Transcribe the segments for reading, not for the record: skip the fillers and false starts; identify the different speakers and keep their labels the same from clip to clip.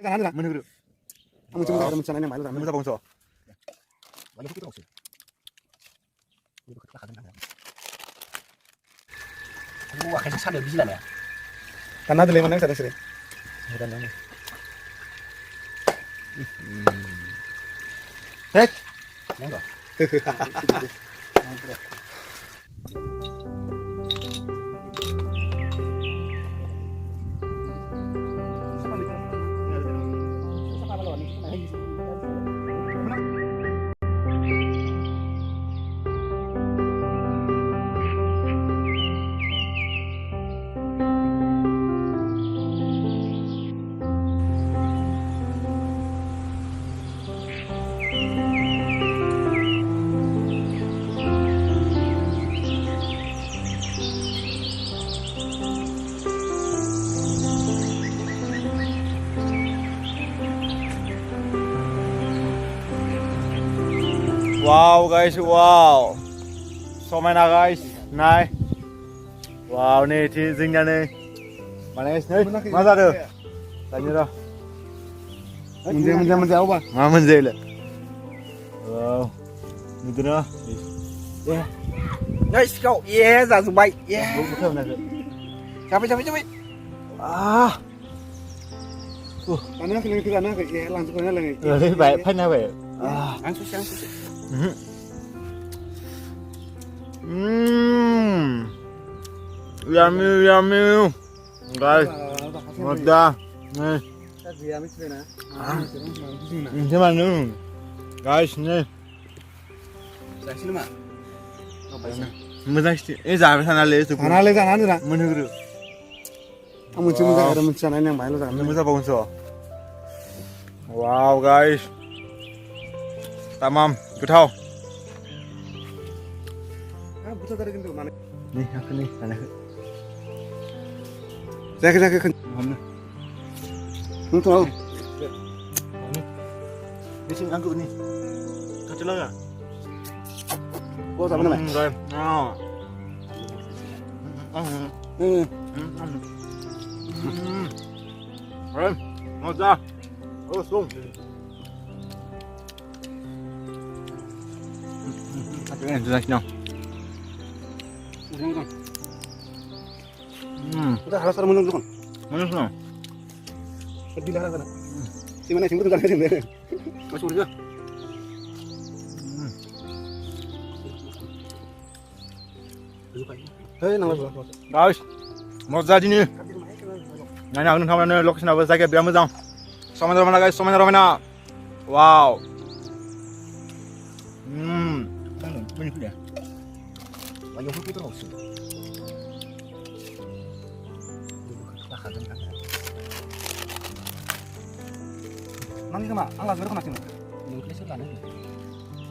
Speaker 1: Jangan menurut. Kamu cuma ada mencananya malu ramai.
Speaker 2: Kita bongso.
Speaker 1: Malu kita bongso. Ini kita kadang ada. Wah, kayak sadar bisa ya. Karena ada lemon yang sadar sih. Bukan nama. Hek. Enggak.
Speaker 2: Wow guys, wow. समायना guys, नाय. Wow nih जोंनिया नै. Mana guys nih? Ma जादों? Tanya dah.
Speaker 1: Menjel apa?
Speaker 2: Ma menjel. Wow. Itu dah.
Speaker 1: Ya. Nice kau. Yeah, langsung baik. Yeah.
Speaker 2: Betul nak.
Speaker 1: Capek.
Speaker 2: Ah.
Speaker 1: Karena kena kayak langsung kena lagi.
Speaker 2: Lebih baik pan apa? Ah.
Speaker 1: Langsung.
Speaker 2: Yummy. Guys. Mudah. Nih. Gimana nih? Guys nih.
Speaker 1: Sini mah.
Speaker 2: Moजां sih. Jangan sana le itu.
Speaker 1: Sana le jangan ada.
Speaker 2: Menurut.
Speaker 1: Kamu cuma ada mencananya yang malu ramai.
Speaker 2: Kita bongso. Wow guys. Tamam. Gotaw.
Speaker 1: Betul tadi gitu mana?
Speaker 2: Nih aku nih. Sana.
Speaker 1: Saya kan.
Speaker 2: Mana?
Speaker 1: Tahu.
Speaker 2: Di sini angkut nih. Kacau lah.
Speaker 1: Oh, sama nama.
Speaker 2: Rồi. Rồi, ngọt ra. Ô, xuống. Cái này ra nào.
Speaker 1: Udah harus menunggu kan?
Speaker 2: Mana sana?
Speaker 1: Pergi lah sana. Si mana sini tuh kan sini. Masuk dulu. Hei, nama berapa?
Speaker 2: Guys, ngọt ra sini. Nanya aku kamu lokasi apa saja biar moजां. समायना guys, समायना. Wow.
Speaker 1: Banyak dia. Banyak itu terus. Nanti kemana? Angkat berapa nanti? Mungkin sebelah nanti.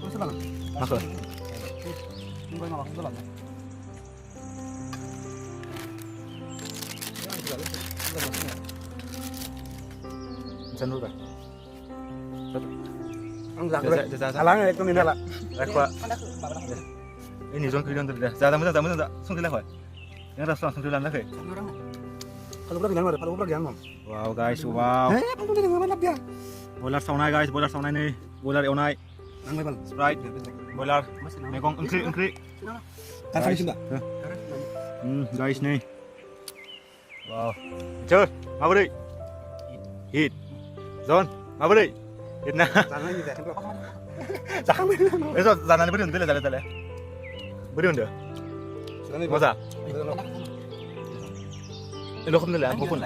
Speaker 1: Sebelah.
Speaker 2: Masuk.
Speaker 1: Tunggu nama sebelah.
Speaker 2: Jangan lupa.
Speaker 1: Alang itu ni lah.
Speaker 2: Rekwa. Ini zon kiri nanti dah. Jangan tak. Sungguh lah. Yang rasa sungguh lah nak.
Speaker 1: Kalau berapa jangan, kalau berapa jangan.
Speaker 2: Wow guys, wow.
Speaker 1: Kamu dari mana dia?
Speaker 2: Boiler saunai guys, boiler saunai nih. Boiler eonai.
Speaker 1: Anggai bal.
Speaker 2: Sprite. Boiler. Mekong engkri.
Speaker 1: Kasih sudah.
Speaker 2: Guys nih. Wow. Chơi, mau đi. Hit. Zon, mau đi. Hit na.
Speaker 1: Jangan.
Speaker 2: Eso jangan beri untuk le. Beri untuk. Masa? Ini lokum dulu, lokum.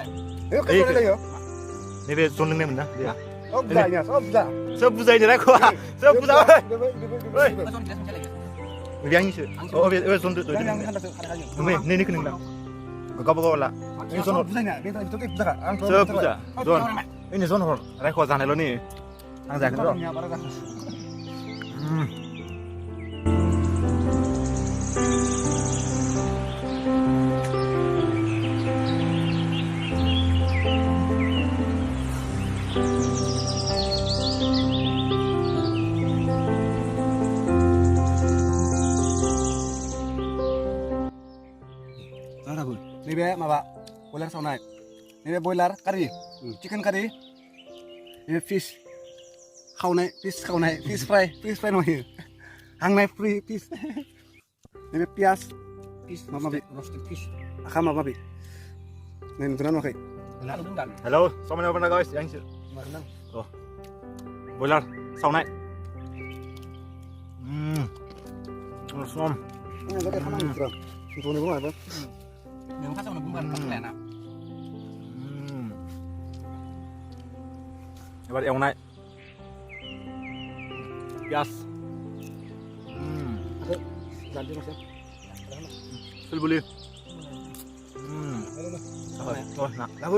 Speaker 2: Ini dia zon ni mana dia?
Speaker 1: Sobda.
Speaker 2: Sebuzah ini lah kau. Sebuzah. Oi. Dia ni sih. Oh, zon tu. Ni kena. Gak lah. Ini zon. Sebuzah. Zon. Ini zon hor. Rekod sana lo ni. Angzak tu.
Speaker 1: Ini be, maba boiler saunai. Ini be boiler kari, chicken kari. Ini fish fry namanya. Hangnai fish. Ini pias. Mama bi roasted fish. Akam apa bi? Nih nuntunan makai.
Speaker 2: Hello, sao mà bạn guys, anh chị. Boiler, sau này. Nó ngon.
Speaker 1: Ini ada kanan bro. Nuntunan gua apa?
Speaker 3: Nếu phát xong là cũng gần cắt lẻ nào.
Speaker 2: Các bạn eo này. Yes.
Speaker 1: Ganti mas ya.
Speaker 2: Boleh. Rồi,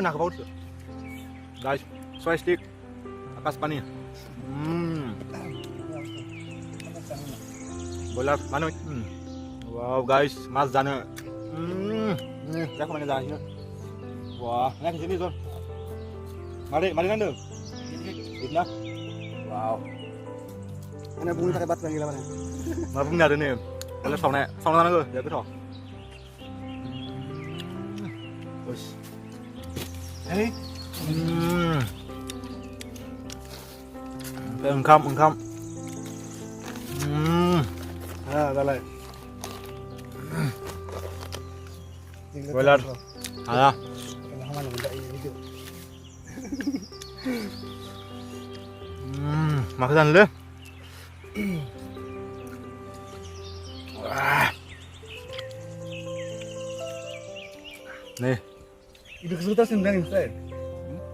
Speaker 2: nak ke baut. Guys, soy stick akas pani. Boiler mana? Wow guys, mas jana. Nih, saya kemana jalannya? Wah, naik ke sini Zon. Mari nanti. Gitu lah. Wow.
Speaker 1: Ana bunyi pakai batu lagi lawannya.
Speaker 2: Mà cũng nhà được nè. Đây là phòng này ra nữa rồi, giờ cứ thỏ. Ôi.
Speaker 1: Đấy.
Speaker 2: Ăn không.
Speaker 1: Ra lại.
Speaker 2: Boiler. À.
Speaker 1: Kalau hama nggak itu.
Speaker 2: Makan dulu. Nih.
Speaker 1: Itu kesulitan sih dari saya.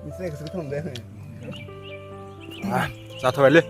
Speaker 1: Bisa kesulitan dari.
Speaker 2: Ra thôi lên.